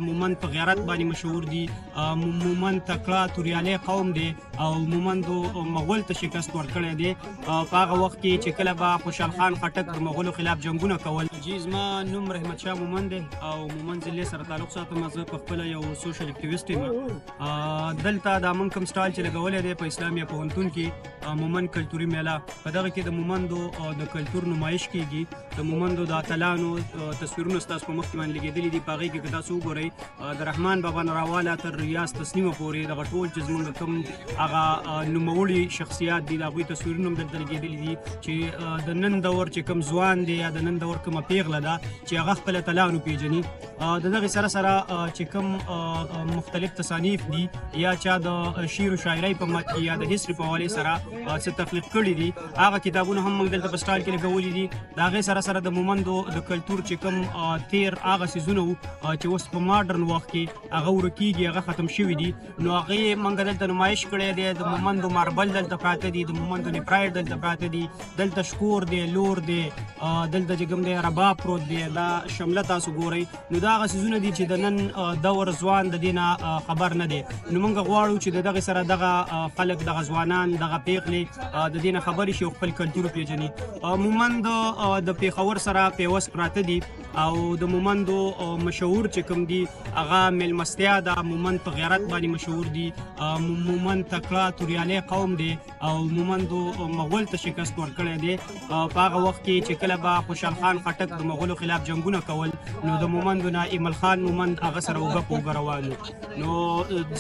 مومند په غیرت باندې مشهور دي. مومند تکړه توریالی قوم دی او مومندو مغول ته شکست ورکړی دی. په هغه وخت کې چې کله به خوشحال خان خټک د مغولو خلاف جنګونه کول. جی زما نوم رحمت شاه مومند دی او مومند ضلع سره تعلق ساتم. زه پخپله یو سوشل اکټیویسټ یم. دلته دا موږ کوم سټال چې لګولی دی په اسلامیا پوهنتون کې مومند کلتوري میله، په دغه کې د مومندو د کلتور نمایش کیږي. د مومندو د اتلانو تصویرونه ستاسو په مخ کې باندې لګېدلي دي. په هغې کې که تاسو وګورئ د رحمان بابا نه راواله تر ریاض تسلیمه پورې دغه ټول چې زموږ کوم هغه نوموړي شخصیات دي د هغوی تصویرونه هم دلته لګېدلي دي چې د نن دور چې کوم ځوان دی یا د نن دور کومه پیغله ده چې هغه خپل اتلان وپېژني. د دغې سره سره چې کوم مختلف تصانیف دي یا چا د شعر و شاعرۍ په مت کې یا د هسټري په حوالې سره څه تخلیق کړي دي، هغه کتابونه هم موږ دلته په سټال کې لګولي دي. د هغې سره سره د مومندو د کلتور چې کوم تیر هغه څیزونه وو چې اوس په ماډرن وخت کې هغه ورکېږي، هغه ختم شوي دي، نو هغې موږ دلته نمایش کړی دی. د مومندو ماربل دلته پراته دي، د مومندو نیپراید دلته پراته دي، دلته شکور دی، لور دی، دلته چې کوم دی رباب پروت دی، دا شمله تاسو ګورئ. نو دا هغه څیزونه دي چې د نن دور ځوان د دې نه خبر نه دی. نو موږ غواړو چې د دغې سره دغه خلک، دغه ځوانان، دغه پیغلې د دې نه خبرې شي او خپل کلتور وپېژني. مومند د پېښور سره پیوست پراته دي او د مومندو مشهور چې کوم دي هغه میلمستیا ده. مومند په غیرت باندې مشهور دي. مومند تکړه توریالی قوم دی او مومندو مغول ته شکست ورکړی دی. په هغه وخت کې چې کله به خوشحال خان خټک د مغولو خلاف جنګونه کول، نو د مومندو نه ایمل خان مومند هغه سره اوږه په اوږه روان و. نو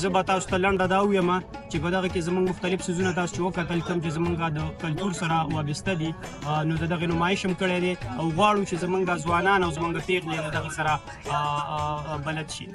زه به تاسو ته لنډه دا ووایم چې په دغه کې زموږ مختلف څیزونه تاسو چې وکتل کوم چې زموږ د کلتور سره وابسته دي، نو د دغې نمایش هم کړی دی او غواړو چې زموږ ځوانان او زموږ پیغلې د دغې سره بلد شي.